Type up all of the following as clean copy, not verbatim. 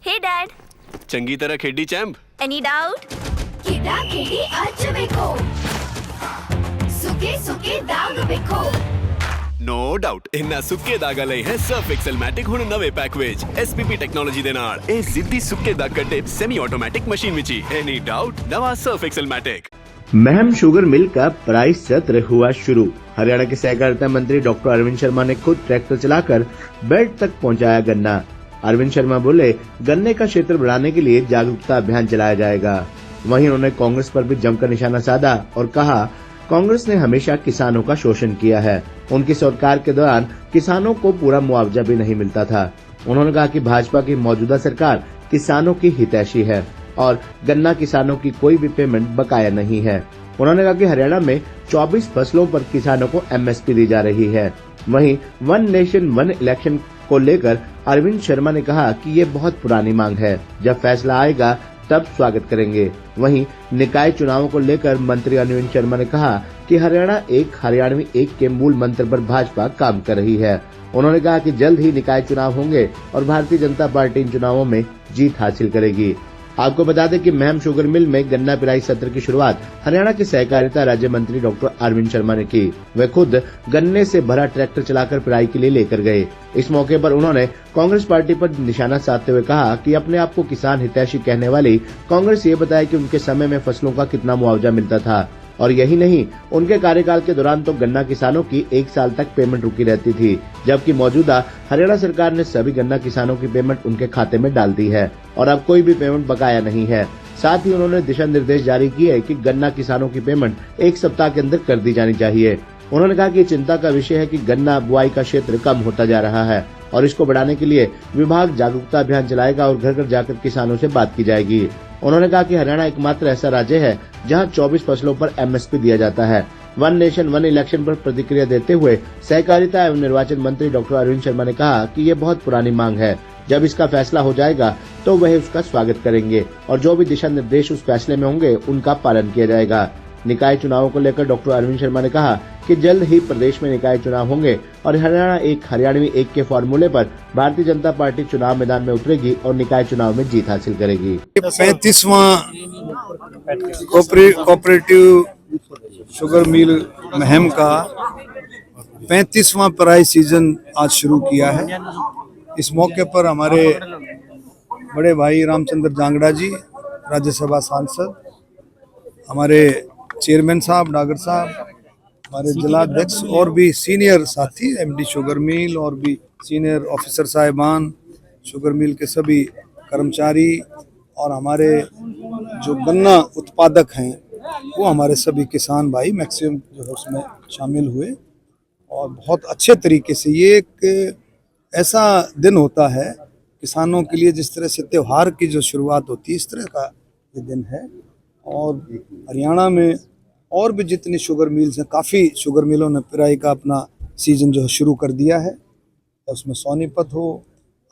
Hey Dad, चंगी तरह खेडी चैंप। any doubt? ಕಿಡ ಕಿಡಿ ಹಚ್ಚಬೇಕು ಸುಖಿ ಸುಖಿ ದಾಗ ಬೇಕು नो डाउट इन्ना सुक्के दागा लई है सर्फ एक्सेल मैटिक हुण नवे पैक विच एसपीपी टेक्नोलॉजी दे नाल ए जिद्दी सुक्के दाग कड्डे सेमी ऑटोमैटिक मशीन विच एनी डाउट नवा Surf Excel Matic. Meham sugar mill का प्राइस सत्र हुआ शुरू। हरियाणा के सहकारिता मंत्री डॉक्टर अरविंद शर्मा ने खुद ट्रैक्टर चलाकर बेल्ट तक पहुंचाया गन्ना। अरविंद शर्मा बोले, गन्ने का क्षेत्र बढ़ाने के लिए जागरूकता अभियान चलाया जाएगा। वहीं उन्होंने कांग्रेस पर भी जमकर निशाना साधा और कहा, कांग्रेस ने हमेशा किसानों का शोषण किया है। उनकी सरकार के दौरान किसानों को पूरा मुआवजा भी नहीं मिलता था। उन्होंने कहा कि भाजपा की मौजूदा सरकार किसानों की हितैषी है और गन्ना किसानों की कोई भी पेमेंट बकाया नहीं है। उन्होंने कहा कि हरियाणा में 24 फसलों पर किसानों को एमएसपी दी जा रही है। वहीं वन नेशन वन इलेक्शन को लेकर अरविंद शर्मा ने कहा कि ये बहुत पुरानी मांग है, जब फैसला आएगा तब स्वागत करेंगे। वहीं निकाय चुनावों को लेकर मंत्री अरविंद शर्मा ने कहा कि हरियाणा एक हरियाणवी एक के मूल मंत्र पर भाजपा काम कर रही है। उन्होंने कहा कि जल्द ही निकाय चुनाव होंगे और भारतीय जनता पार्टी इन चुनावों में जीत हासिल करेगी। आपको बता दें कि महम शुगर मिल में गन्ना पिराई सत्र की शुरुआत हरियाणा के सहकारिता राज्य मंत्री डॉक्टर अरविंद शर्मा ने की। वे खुद गन्ने से भरा ट्रैक्टर चलाकर पिराई के लिए लेकर गए। इस मौके पर उन्होंने कांग्रेस पार्टी पर निशाना साधते हुए कहा कि अपने आप को किसान हितैषी कहने वाली कांग्रेस ये बताए कि उनके समय में फसलों का कितना मुआवजा मिलता था। और यही नहीं, उनके कार्यकाल के दौरान तो गन्ना किसानों की 1 साल तक पेमेंट रुकी रहती थी, जबकि मौजूदा हरियाणा सरकार ने सभी गन्ना किसानों की पेमेंट उनके खाते में डाल दी है और अब कोई भी पेमेंट बकाया नहीं है। साथ ही उन्होंने दिशा निर्देश जारी किए कि गन्ना किसानों की पेमेंट 1 सप्ताह के अंदर कर दी जानी चाहिए। उन्होंने कहा कि चिंता का विषय है कि गन्ना बुआई का क्षेत्र कम होता जा रहा है और इसको बढ़ाने के लिए विभाग जागरूकता अभियान चलाएगा और घर घर जाकर किसानों से बात की जाएगी। उन्होंने कहा कि हरियाणा एकमात्र ऐसा राज्य है जहां 24 फसलों पर एमएसपी दिया जाता है। वन नेशन वन इलेक्शन पर प्रतिक्रिया देते हुए सहकारिता एवं निर्वाचन मंत्री डॉक्टर अरविंद शर्मा ने कहा कि ये बहुत पुरानी मांग है, जब इसका फैसला हो जाएगा तो वह उसका स्वागत करेंगे और जो भी दिशा निर्देश उस फैसले में होंगे उनका पालन किया जाएगा। निकाय चुनावों को लेकर डॉक्टर अरविंद शर्मा ने कहा कि जल्द ही प्रदेश में निकाय चुनाव होंगे और हरियाणा एक हरियाणवी एक के फॉर्मूले पर भारतीय जनता पार्टी चुनाव मैदान में उतरेगी और निकाय चुनाव में जीत हासिल करेगी। 35वां कोऑपरेटिव शुगर मिल महम का 35वां पिराई सीजन आज शुरू किया है। इस मौके पर हमारे बड़े भाई रामचंद्र जांगड़ा जी, राज्यसभा सांसद, हमारे चेयरमैन साहब डागर साहब, हमारे जिलाध्यक्ष और भी सीनियर साथी एमडी शुगर मिल और भी सीनियर ऑफिसर साहिबान, शुगर मिल के सभी कर्मचारी और हमारे जो गन्ना उत्पादक हैं वो हमारे सभी किसान भाई मैक्सिमम जो है उसमें शामिल हुए और बहुत अच्छे तरीके से ये एक ऐसा दिन होता है किसानों के लिए, जिस तरह से त्यौहार की जो शुरुआत होती है इस तरह का ये दिन है। और हरियाणा में और भी जितनी शुगर मिल्स हैं, काफ़ी शुगर मिलों ने पिराई का अपना सीज़न जो है शुरू कर दिया है। उसमें सोनीपत हो,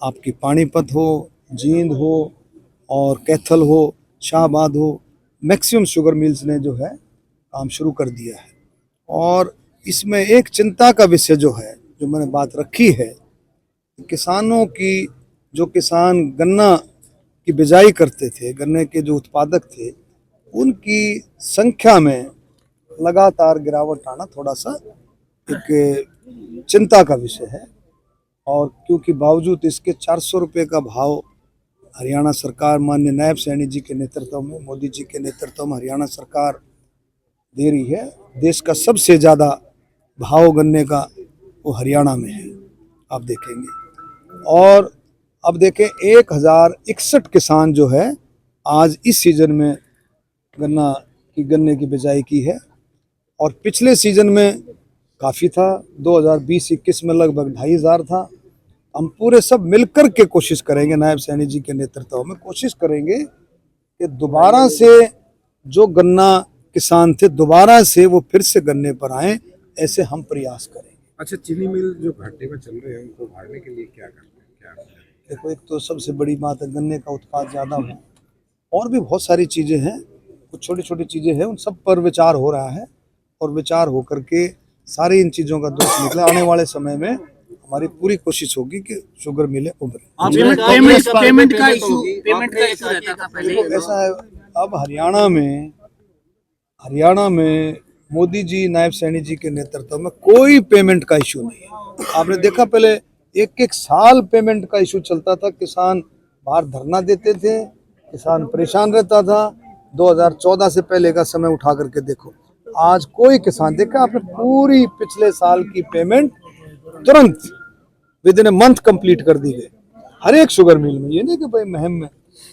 आपकी पानीपत हो, जींद हो और कैथल हो, शाहबाद हो, मैक्सिमम शुगर मिल्स ने जो है काम शुरू कर दिया है। और इसमें एक चिंता का विषय जो है, जो मैंने बात रखी है, किसानों की, जो किसान गन्ना की बिजाई करते थे, गन्ने के जो उत्पादक थे, उनकी संख्या में लगातार गिरावट आना थोड़ा सा एक चिंता का विषय है। और क्योंकि बावजूद इसके 400 रुपये का भाव हरियाणा सरकार माननीय नायब सैनी जी के नेतृत्व में, मोदी जी के नेतृत्व में हरियाणा सरकार दे रही है। देश का सबसे ज़्यादा भाव गन्ने का वो हरियाणा में है, आप देखेंगे। और अब देखें 1061 किसान जो है आज इस सीज़न में गन्ने की बिजाई की है और पिछले सीज़न में काफ़ी था, 2020-21 में लगभग 2500 था। हम पूरे सब मिलकर के कोशिश करेंगे, नायब सैनी जी के नेतृत्व में कोशिश करेंगे कि दोबारा से जो गन्ना किसान थे दोबारा से वो फिर से गन्ने पर आएँ, ऐसे हम प्रयास करेंगे। अच्छा, चीनी मिल जो घाटे में चल रहे हैं उनको उभारने के लिए क्या करते हैं? देखो, एक तो सबसे बड़ी बात है गन्ने का उत्पाद ज़्यादा हो, और भी बहुत सारी चीज़ें हैं, कुछ छोटी छोटी चीज़ें हैं, उन सब पर विचार हो रहा है और विचार हो करके सारी इन चीज़ों का दोष निकला। आने वाले समय में हमारी पूरी कोशिश होगी कि शुगर मिलें उभरें। पेमेंट का इशू रहता था पहले। देखो ऐसा है, अब हरियाणा में मोदी जी, नायब सैनी जी के नेतृत्व में कोई पेमेंट का इशू नहीं है। आपने देखा पहले एक साल पेमेंट का इशू चलता था, किसान बाहर धरना देते थे, किसान परेशान रहता था। 2014 से पहले का समय उठा करके देखो, आज कोई किसान, देखा आपने पूरी पिछले साल की पेमेंट तुरंत with in a month complete कर दी गई हर एक शुगर मिल में। ये नहीं कि भाई महम में,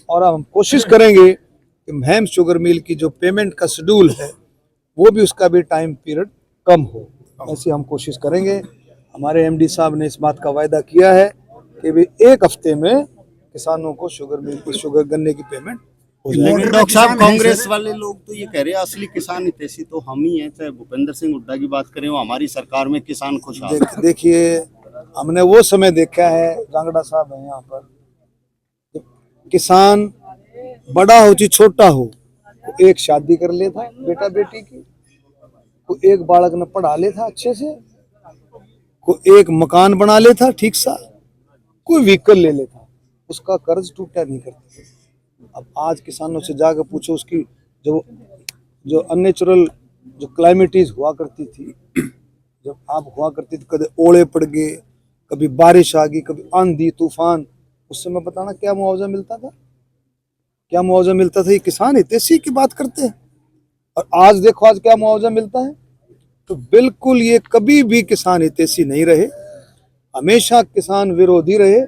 और अब हम कोशिश करेंगे कि महम शुगर मिल की जो पेमेंट का शेड्यूल है वो भी, उसका भी टाइम पीरियड कम हो, ऐसी हम कोशिश करेंगे। हमारे एमडी साहब ने इस बात का वायदा किया है कि भी एक हफ्ते में किसानों को शुगर मिल की शुगर गन्ने की पेमेंट हो जाएगी। डॉक्टर साहब, कांग्रेस वाले लोग तो ये कह रहे हैं असली किसान हितैषी तो हम ही हैं। चाहे भूपेंद्र सिंह हुड्डा की बात करें, वो हमारी सरकार में किसान खुशहाल। देखिए, हमने वो समय देखा है, रांगड़ा साहब है यहाँ पर, किसान बड़ा हो चाहे छोटा हो, को एक शादी कर लेता बेटा बेटी की, को एक बालक ने पढ़ा लेता अच्छे से, को एक मकान बना लेता ठीक सा, कोई व्हीकल ले लेता, उसका कर्ज टूटा नहीं करता। अब आज किसानों से जाकर पूछो, उसकी जो अननेचुरल जो क्लाइमेटीज हुआ करती थी, जब आप हुआ करती थी, कभी ओले पड़ गए, कभी बारिश आ गई, कभी आंधी तूफान, उस समय बताना क्या मुआवजा मिलता था, क्या मुआवजा मिलता था। ये किसान हितैषी की बात करते हैं, और आज देखो आज क्या मुआवजा मिलता है। तो बिल्कुल ये कभी भी किसान हितैषी नहीं रहे, हमेशा किसान विरोधी रहे।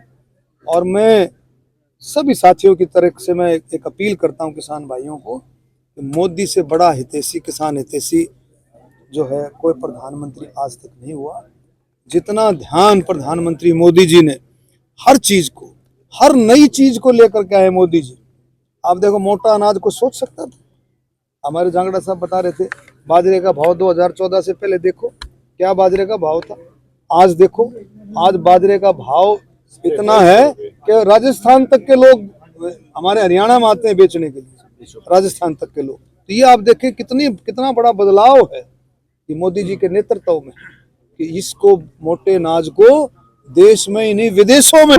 और मैं सभी साथियों की तरफ से मैं एक अपील करता हूं किसान भाइयों को कि मोदी से बड़ा हितैषी, किसान हितैषी जो है, कोई प्रधानमंत्री आज तक नहीं हुआ। जितना ध्यान प्रधानमंत्री मोदी जी ने हर चीज को, हर नई चीज को लेकर के आए मोदी जी। आप देखो, मोटा अनाज को सोच सकता था? हमारे जांगड़ा साहब बता रहे थे, बाजरे का भाव 2014 से पहले देखो क्या बाजरे का भाव था, आज देखो, आज बाजरे का भाव इतना है कि राजस्थान तक के लोग हमारे हरियाणा में आते हैं बेचने के लिए, राजस्थान तक के लोग। तो ये आप देखें कितना बड़ा बदलाव है कि मोदी जी के नेतृत्व में, कि इसको मोटे अनाज को देश में ही नहीं विदेशों में